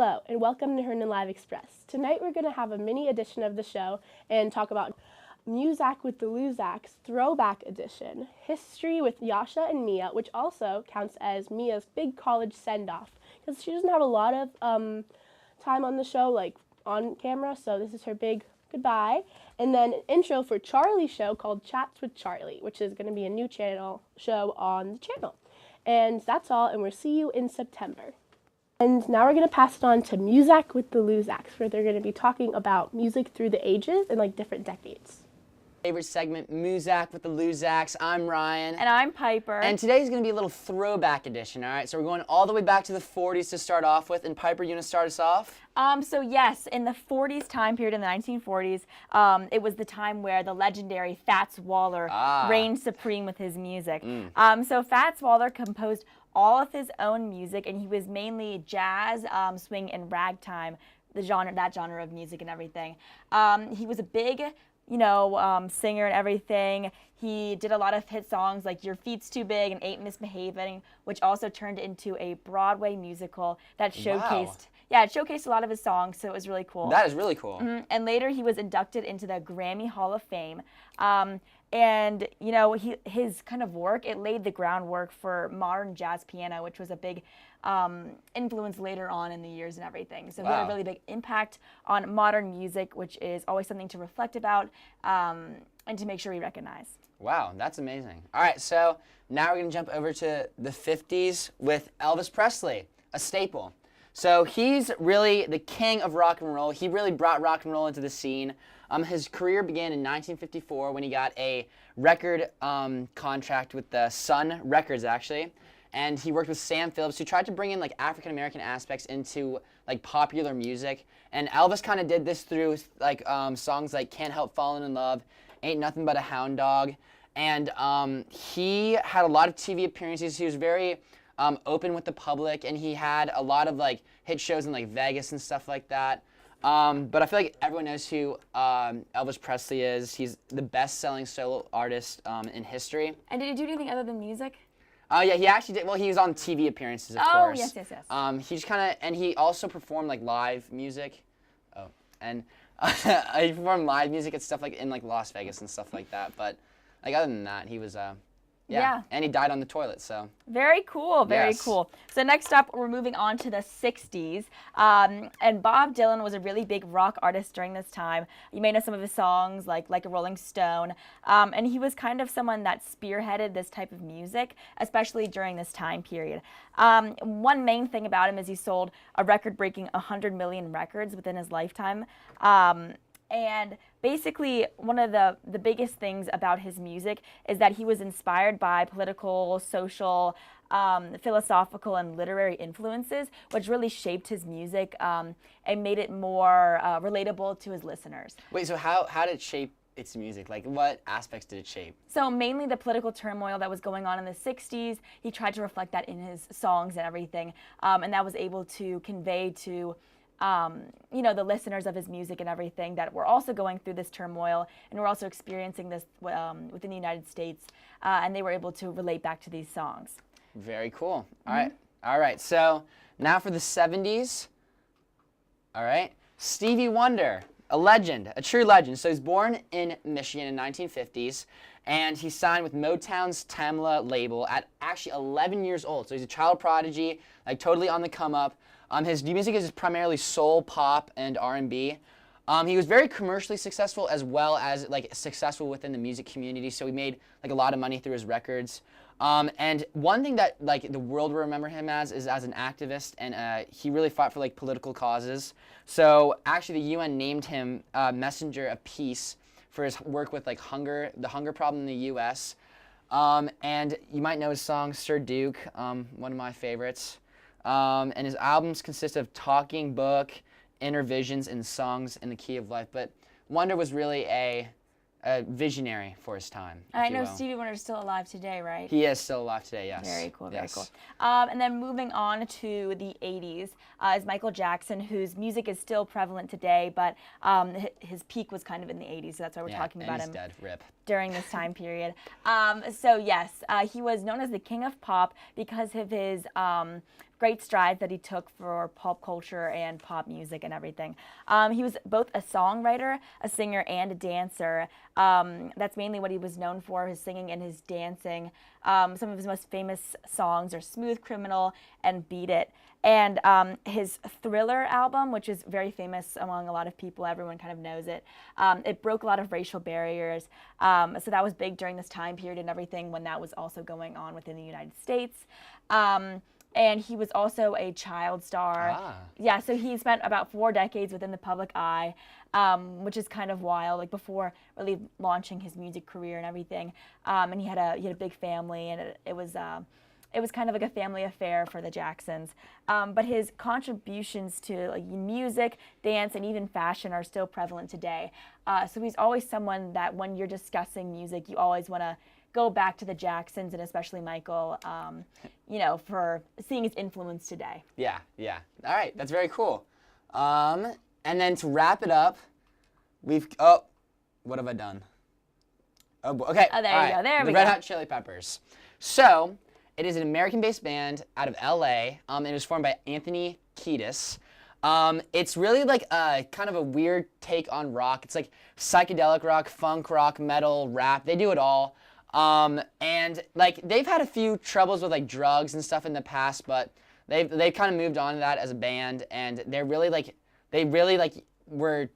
Hello, and welcome to Herndon Live Express. Tonight we're going to have a mini edition of the show and talk about Muzak with the Luzaks Throwback Edition, History with Yasha and Mia, which also counts as Mia's big college send-off, because she doesn't have a lot of time on the show, like on camera, so this is her big goodbye. And then an intro for Charlie's show called Chats with Charlie, which is going to be a new show on the channel. And that's all, and we'll see you in September. And now we're going to pass it on to Muzak with the Luzaks, where they're going to be talking about music through the ages and like different decades. Favorite segment, Muzak with the Luzaks. I'm Ryan. And I'm Piper. And today's going to be a little throwback edition, all right? So we're going all the way back to the 40s to start off with. And Piper, you want to start us off? So yes, in the 40s time period, in the 1940s, it was the time where the legendary Fats Waller reigned supreme with his music. So Fats Waller composed all of his own music, and he was mainly jazz, swing, and ragtime, that genre of music and everything. He was a big, singer and everything. He did a lot of hit songs like Your Feet's Too Big and Ain't Misbehaving, which also turned into a Broadway musical that showcased. Yeah, it showcased a lot of his songs, so it was really cool. That is really cool. And later he was inducted into the Grammy Hall of Fame. And his kind of work, it laid the groundwork for modern jazz piano, which was a big influence later on in the years and everything. So he had a really big impact on modern music, which is always something to reflect about and to make sure we recognize. Wow, that's amazing. All right, so now we're going to jump over to the 50s with Elvis Presley, a staple. So he's really the king of rock and roll. He really brought rock and roll into the scene. His career began in 1954 when he got a record contract with the Sun Records, actually. And he worked with Sam Phillips, who tried to bring in like African-American aspects into like popular music. And Elvis kind of did this through like songs like Can't Help Falling in Love, Ain't Nothing But a Hound Dog. And he had a lot of TV appearances. He was very open with the public, and he had a lot of like hit shows in like Vegas and stuff like that. But I feel like everyone knows who Elvis Presley is. He's the best-selling solo artist in history. And did he do anything other than music? Yeah, he actually did. Well, he was on TV appearances, of course. Oh, yes. He just and he also performed like live music. And he performed live music and stuff like in like Las Vegas and stuff like that. But like other than that, he was yeah, and he died on the toilet, so. Very cool, very cool. So next up, we're moving on to the 60s. And Bob Dylan was a really big rock artist during this time. You may know some of his songs, like a Rolling Stone. And he was kind of someone that spearheaded this type of music, especially during this time period. One main thing about him is he sold a record-breaking 100 million records within his lifetime. And basically, one of the biggest things about his music is that he was inspired by political, social, philosophical, and literary influences, which really shaped his music and made it more relatable to his listeners. Wait, so how did it shape its music? Like, what aspects did it shape? So mainly the political turmoil that was going on in the 60s. He tried to reflect that in his songs and everything, and that was able to convey to the listeners of his music and everything that we're also going through this turmoil, and we're also experiencing this within the United States, and they were able to relate back to these songs. Very cool. All right. So now for the 70s. All right. Stevie Wonder, a legend, a true legend. So he's born in Michigan in 1950s, and he signed with Motown's Tamla label at actually 11 years old. So he's a child prodigy, like totally on the come up. His music is primarily soul, pop, and R&B. He was very commercially successful as well as like successful within the music community. So he made like a lot of money through his records. And one thing that like the world will remember him as is as an activist, and he really fought for like political causes. So actually, the UN named him Messenger of Peace for his work with like the hunger problem in the U.S. And you might know his song "Sir Duke," one of my favorites. And his albums consist of talking book, inner visions, and songs in the key of life. But Wonder was really a visionary for his time. I know Stevie Wonder is still alive today, right? He is still alive today, yes. Very cool, yes. very cool. And then moving on to the 80s is Michael Jackson, whose music is still prevalent today, but his peak was kind of in the 80s, so that's why we're talking about him. Dead. Rip. During this time period. So yes, he was known as the King of Pop because of his great strides that he took for pop culture and pop music and everything. He was both a songwriter, a singer, and a dancer. That's mainly what he was known for, his singing and his dancing. Some of his most famous songs are Smooth Criminal and Beat It. And his Thriller album, which is very famous among a lot of people, everyone kind of knows it, it broke a lot of racial barriers. So that was big during this time period and everything when that was also going on within the United States. And he was also a child star. Yeah, so he spent about 4 decades within the public eye, which is kind of wild, like before really launching his music career and everything. And he had a big family, and it was kind of like a family affair for the Jacksons. But his contributions to like music, dance, and even fashion are still prevalent today. So he's always someone that when you're discussing music, you always want to go back to the Jacksons, and especially Michael, for seeing his influence today. Yeah. All right, that's very cool. And then to wrap it up, what have I done? Oh, okay. Oh, there you go. There we go. The Red Hot Chili Peppers. So, it is an American-based band out of LA. It was formed by Anthony Kiedis. It's really like a kind of a weird take on rock. It's like psychedelic rock, funk rock, metal, rap. They do it all. And like they've had a few troubles with like drugs and stuff in the past, but they've kind of moved on to that as a band, and they really were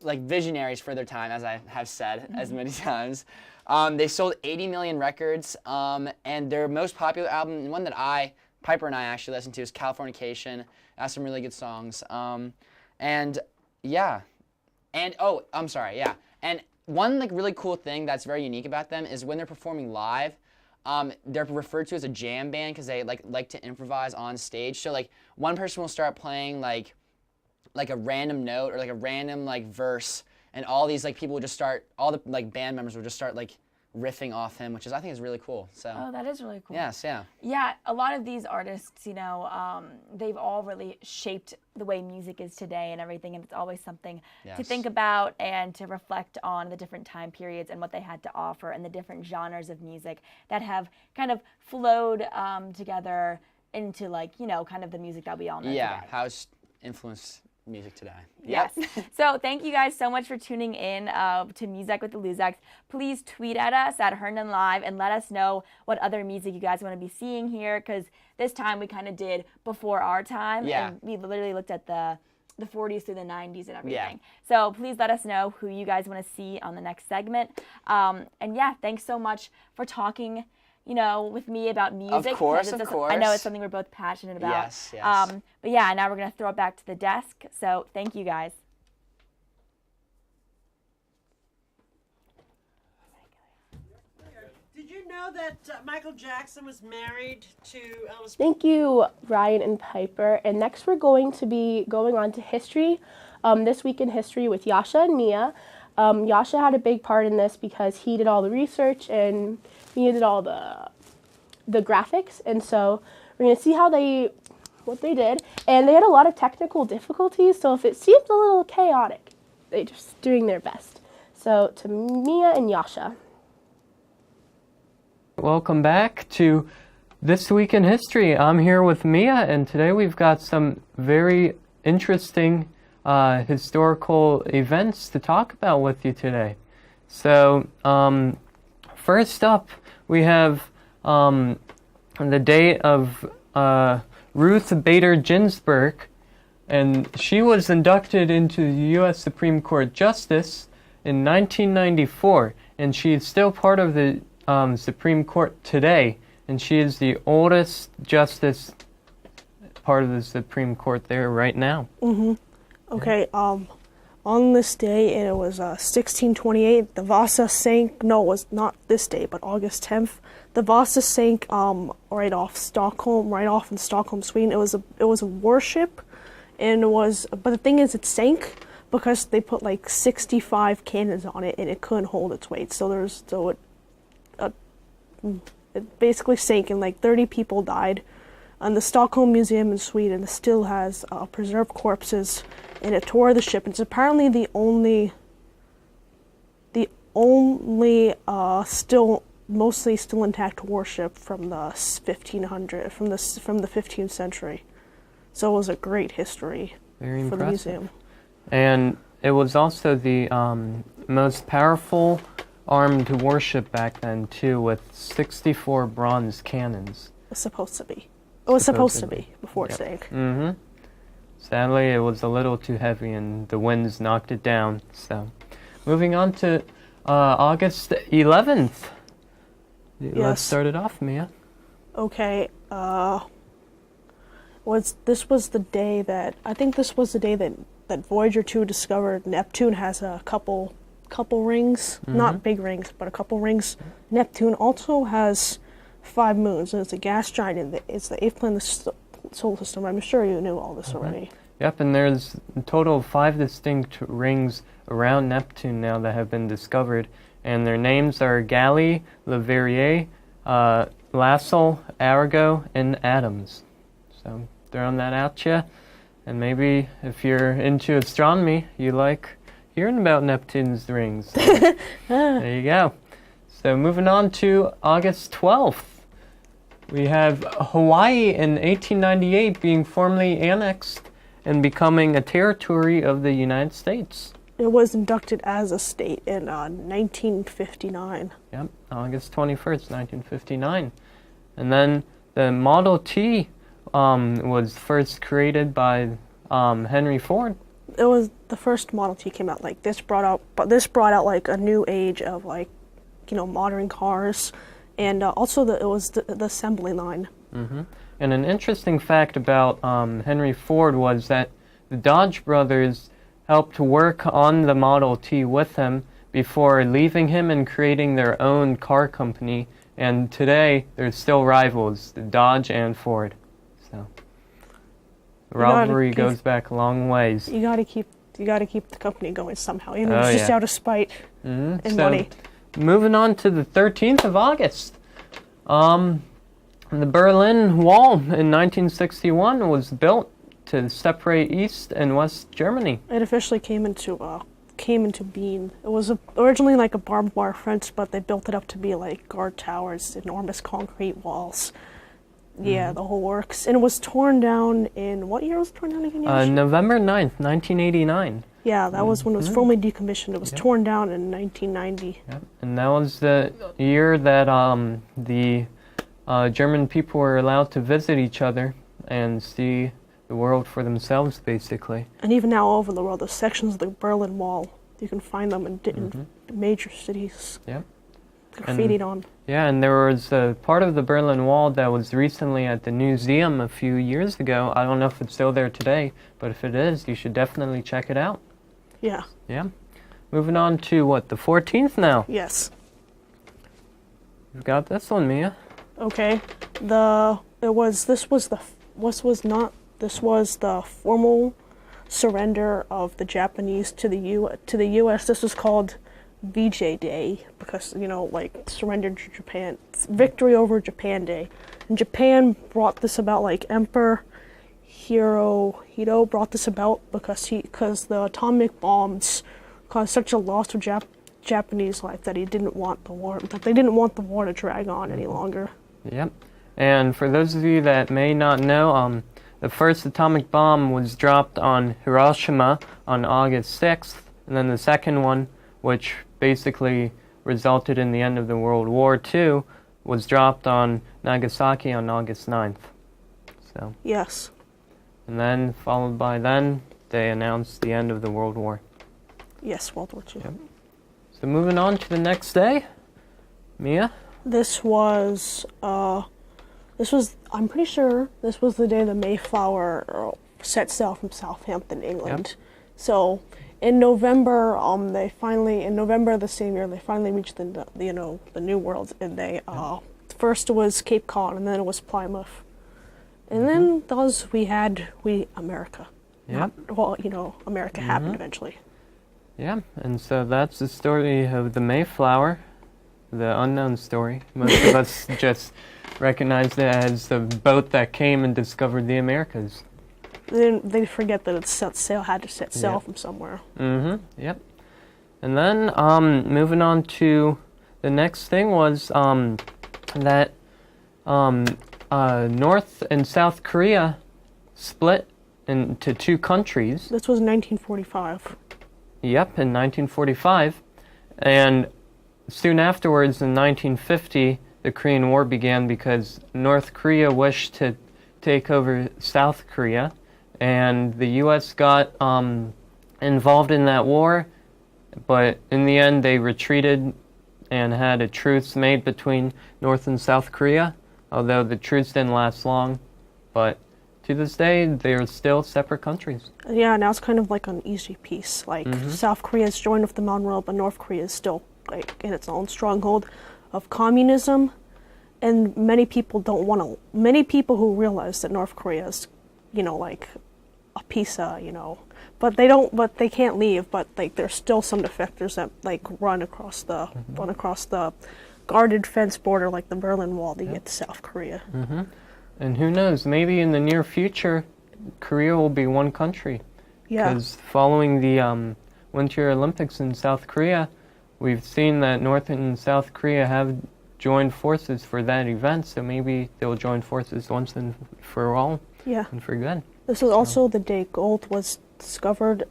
like visionaries for their time, as I have said as many times. They sold 80 million records, and their most popular album, and one that Piper and I actually listened to, is Californication. It has some really good songs. And one like really cool thing that's very unique about them is when they're performing live, they're referred to as a jam band because they like to improvise on stage. So like one person will start playing like a random note or like a random like verse, and all these like people would just start, all the like band members would just start like riffing off him, which I think is really cool. So. Oh, that is really cool. Yes, yeah. Yeah, a lot of these artists, they've all really shaped the way music is today and everything, and it's always something to think about and to reflect on the different time periods and what they had to offer and the different genres of music that have kind of flowed together into kind of the music that we all know today. Yeah, how it's influenced music today. Yes. So thank you guys so much for tuning in to Music with the Luzaks. Please tweet at us at Herndon Live and let us know what other music you guys want to be seeing here, because this time we kind of did before our time. Yeah. And we literally looked at the 40s through the 90s and everything. Yeah. So please let us know who you guys want to see on the next segment. And yeah, thanks so much for talking with me about music. Of course. I know it's something we're both passionate about. Yes. But yeah, now we're going to throw it back to the desk. So thank you guys. Did you know that Michael Jackson was married to Elvis? Thank you, Ryan and Piper. And next we're going to be going on to history. This week in history with Yasha and Mia. Yasha had a big part in this because he did all the research and Mia did all the graphics. And so we're going to see what they did. And they had a lot of technical difficulties, so if it seems a little chaotic, they're just doing their best. So to Mia and Yasha. Welcome back to This Week in History. I'm here with Mia, and today we've got some very interesting historical events to talk about with you today. So, first up, we have the date of Ruth Bader Ginsburg, and she was inducted into the U.S. Supreme Court Justice in 1994, and she is still part of the Supreme Court today, and she is the oldest justice part of the Supreme Court there right now. Mm-hmm. Okay, on this day, and it was 1628, the Vasa sank. No, it was not this day, but August 10th. The Vasa sank right off in Stockholm, Sweden. It was a warship, and but the thing is, it sank because they put like 65 cannons on it, and it couldn't hold its weight. So it basically sank, and like 30 people died. And the Stockholm Museum in Sweden still has preserved corpses in a tour of the ship. It's apparently the only still mostly still intact warship from the 1500 from the 15th century. So it was a great history Very for the impressive. museum. And it was also the most powerful armed warship back then, too, with 64 bronze cannons. It was supposed to be. It was supposed to be before it sank. Mm-hmm. Sadly, it was a little too heavy, and the winds knocked it down. So, moving on to August 11th. Let's Yes. start it off, Mia. Okay. This was the day that that Voyager 2 discovered Neptune has a couple rings, not big rings, but a couple rings. Neptune also has 5 moons, and it's a gas giant, and it's the 8th planet of the solar system. I'm sure you knew all this already. Yep, and there's a total of 5 distinct rings around Neptune now that have been discovered, and their names are Gali, Leverrier, Lassell, Arago, and Adams. So throwing that at you, and maybe if you're into astronomy, you like hearing about Neptune's rings. So there you go. So moving on to August 12th. We have Hawaii in 1898 being formally annexed and becoming a territory of the United States. It was inducted as a state in 1959. Yep, August 21st, 1959. And then the Model T was first created by Henry Ford. It was the first Model T came out. Like this brought out like a new age of like, modern cars, and also it was the assembly line. Mm-hmm. And an interesting fact about Henry Ford was that the Dodge brothers helped work on the Model T with him before leaving him and creating their own car company. And today, they're still rivals, the Dodge and Ford. So, the rivalry goes back a long ways. You gotta keep the company going somehow, even if it's just out of spite and money. Moving on to the 13th of August. The Berlin Wall in 1961 was built to separate East and West Germany. It officially came into being. It was originally like a barbed wire fence, but they built it up to be like guard towers, enormous concrete walls. Yeah, the whole works. And it was torn down in, what year was it torn down again? November 9th, 1989. Yeah, that was when it was formally decommissioned. It was torn down in 1990. Yep. And that was the year that the German people were allowed to visit each other and see the world for themselves, basically. And even now, all over the world, there's sections of the Berlin Wall. You can find them in major cities. Yep. Graffitied on. Yeah, and there was a part of the Berlin Wall that was recently at the museum a few years ago. I don't know if it's still there today, but if it is, you should definitely check it out. Yeah. Yeah. Moving on to the 14th now. Yes. You've got this one, Mia. Okay. This was the formal surrender of the Japanese to the U.S. This was called VJ Day because surrendered to Japan. It's Victory over Japan Day, and Japan brought this about. Like Emperor Hirohito brought this about because the atomic bombs caused such a loss of Japanese life that he didn't want the war. That they didn't want the war to drag on any longer. Yep. And for those of you that may not know, the first atomic bomb was dropped on Hiroshima on August 6th, and then the second one, which basically resulted in the end of the World War II, was dropped on Nagasaki on August 9th. So. Yes. And then, followed by then, they announced the end of the World War. Yes, World War II. Yep. So moving on to the next day, Mia? This was, I'm pretty sure this was the day the Mayflower set sail from Southampton, England. Yep. So, in November, in November of the same year, they finally reached the New World, and they, first it was Cape Cod, and then it was Plymouth. And then America. Yep. America happened eventually. Yeah, and so that's the story of the Mayflower, the unknown story. Most of us just recognized it as the boat that came and discovered the Americas. They forget that had to set sail from somewhere. Yep. And then moving on to the next thing was that North and South Korea split into two countries. This was 1945. Yep, in 1945. And soon afterwards, in 1950, the Korean War began because North Korea wished to take over South Korea, and the U.S. got involved in that war, but in the end they retreated and had a truce made between North and South Korea, although the truce didn't last long. But to this day, they are still separate countries. Yeah, now it's kind of like an easy peace. Like, South Korea has joined with the Mountain World, but North Korea is still like in its own stronghold of communism. And many people many people who realize that North Korea is, like a pizza, but they can't leave, but like there's still some defectors that like run across the guarded fence border like the Berlin Wall to get to South Korea. And who knows, maybe in the near future, Korea will be one country. Yeah. Because following the Winter Olympics in South Korea, we've seen that North and South Korea have joined forces for that event, so maybe they'll join forces once and for all. Yeah. And for good. This was also the day gold was discovered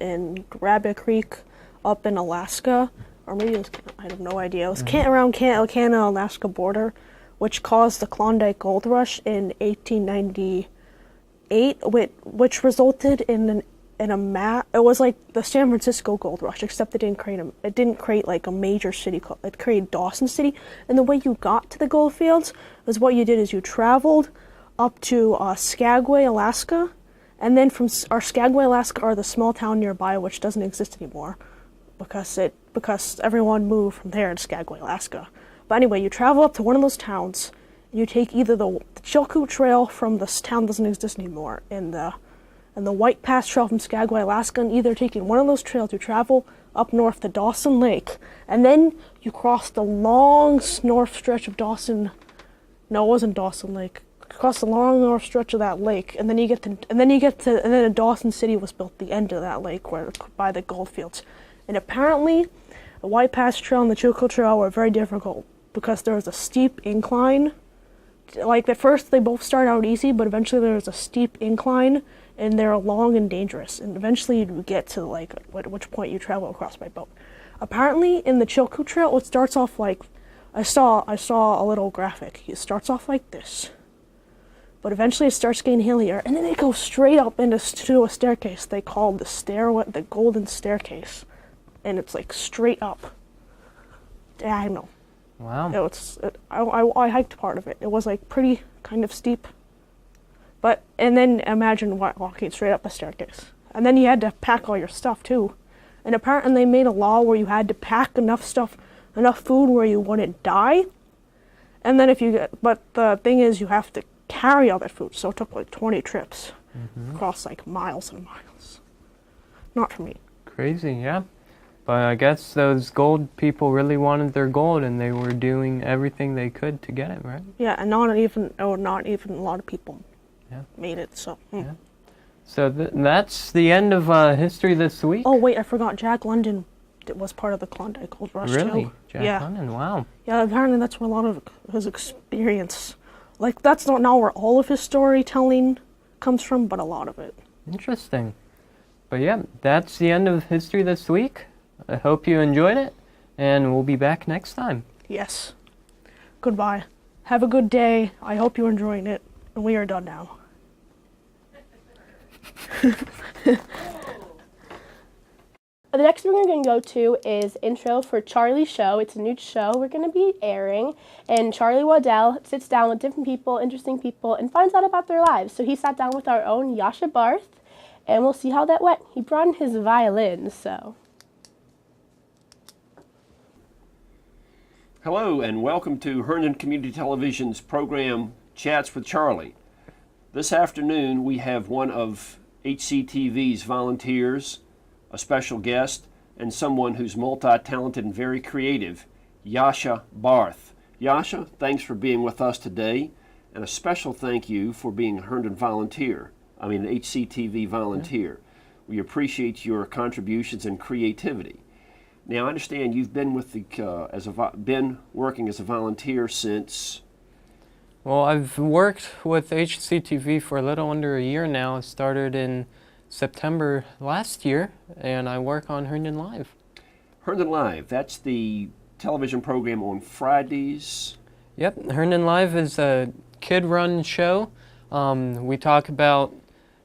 in Rabbit Creek up in Alaska, or maybe it was, I have no idea. It was around Canada-Alaska border, which caused the Klondike Gold Rush in 1898, which resulted in it was like the San Francisco Gold Rush, except it didn't create like a major city. It created Dawson City, and the way you got to the gold fields was what you did is you traveled up to Skagway, Alaska, and then from Skagway, Alaska, are the small town nearby, which doesn't exist anymore, because everyone moved from there to Skagway, Alaska. But anyway, you travel up to one of those towns. You take either the Chilkoot Trail from this town doesn't exist anymore, and the White Pass Trail from Skagway, Alaska, and either taking one of those trails, you travel up north to Dawson Lake, and then you cross the long north stretch of Dawson. No, it wasn't Dawson Lake. Across the long north stretch of that lake, and then a Dawson City was built at the end of that lake, by the gold fields. And apparently, the White Pass Trail and the Chilkoot Trail were very difficult because there was a steep incline. Like at first, they both start out easy, but eventually there was a steep incline, and they're long and dangerous. And eventually, you get to like at which point you travel across by boat. Apparently, in the Chilkoot Trail, it starts off like I saw a little graphic. It starts off like this. But eventually it starts getting hillier, and then it goes straight up into a staircase they call the Golden Staircase, and it's like straight up, diagonal. Wow. I hiked part of it. It was like pretty kind of steep, and then imagine walking straight up a staircase, and then you had to pack all your stuff too, and apparently they made a law where you had to pack enough food where you wouldn't die, and then but the thing is you have to carry all that food, so it took like 20 trips across like miles and miles. Not for me. Crazy, yeah. But I guess those gold people really wanted their gold, and they were doing everything they could to get it, right? Yeah, and not even a lot of people made it. So. Yeah. So that's the end of history this week. Oh wait, I forgot. Jack London was part of the Klondike Gold Rush really? too. Jack London, wow. Yeah, apparently that's where a lot of his experience. Like, that's not where all of his storytelling comes from, but a lot of it. Interesting. But yeah, that's the end of history this week. I hope you enjoyed it, and we'll be back next time. Yes. Goodbye. Have a good day. I hope you're enjoying it. And we are done now. The next one we're going to go to is intro for Charlie's show. It's a new show we're going to be airing, and Charlie Waddell sits down with different people, interesting people, and finds out about their lives. So he sat down with our own Yasha Barth, and we'll see how that went. He brought in his violin, so. Hello, and welcome to Herndon Community Television's program, Chats with Charlie. This afternoon, we have one of HCTV's volunteers, a special guest, and someone who's multi-talented and very creative, Yasha Barth. Yasha, thanks for being with us today, and a special thank you for being a Herndon volunteer, an HCTV volunteer. We appreciate your contributions and creativity. Now, I understand you've been with the been working as a volunteer since. Well, I've worked with HCTV for a little under a year now. I started in September last year, and I work on Herndon Live. Herndon Live, that's the television program on Fridays. Yep, Herndon Live is a kid-run show. We talk about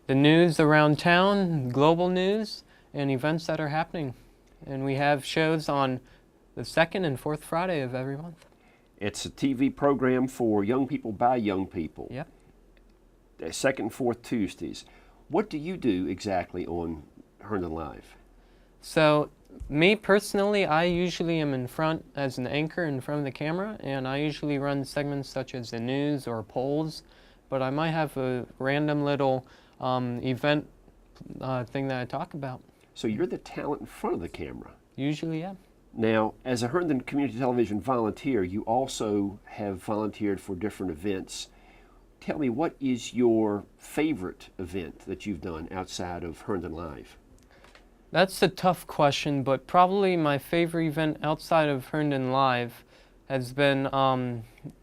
the news around town, global news, and events that are happening. And we have shows on the second and fourth Friday of every month. It's a TV program for young people by young people. Yep. Second and fourth Tuesdays. What do you do exactly on Herndon Live? So, me personally, I usually am in front as an anchor in front of the camera, and I usually run segments such as the news or polls, but I might have a random little event thing that I talk about. So you're the talent in front of the camera. Usually, yeah. Now, as a Herndon Community Television volunteer, you also have volunteered for different events. Tell me, what is your favorite event that you've done outside of Herndon Live? That's a tough question, but probably my favorite event outside of Herndon Live has been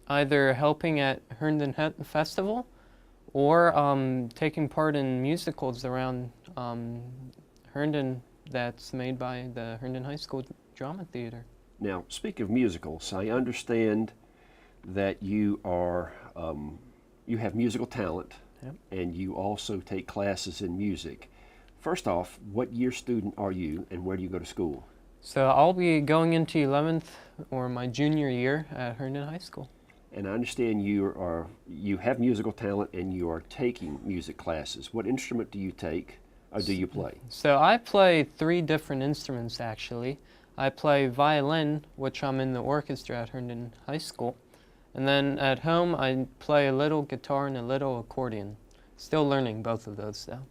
either helping at Herndon Festival or taking part in musicals around Herndon that's made by the Herndon High School Drama Theater. Now, speak of musicals, I understand that you are you have musical talent. Yep. And you also take classes in music. First off, what year student are you and where do you go to school? So I'll be going into 11th or my junior year at Herndon High School. And I understand you have musical talent and you are taking music classes. What instrument do you take or do you play? So I play 3 different instruments actually. I play violin, which I'm in the orchestra at Herndon High School. And then at home I play a little guitar and a little accordion. Still learning both of those though.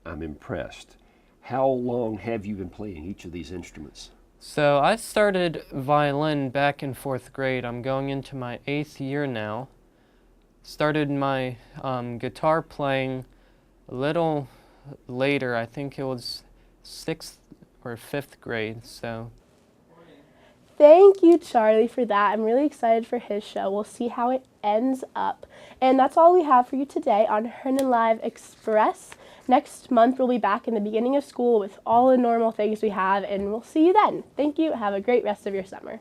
I'm impressed. How long have you been playing each of these instruments? So I started violin back in 4th grade. I'm going into my 8th year now. Started my guitar playing a little later. I think it was 6th or 5th grade. So. Thank you, Charlie, for that. I'm really excited for his show. We'll see how it ends up. And that's all we have for you today on Herndon Live Express. Next month, we'll be back in the beginning of school with all the normal things we have, and we'll see you then. Thank you. Have a great rest of your summer.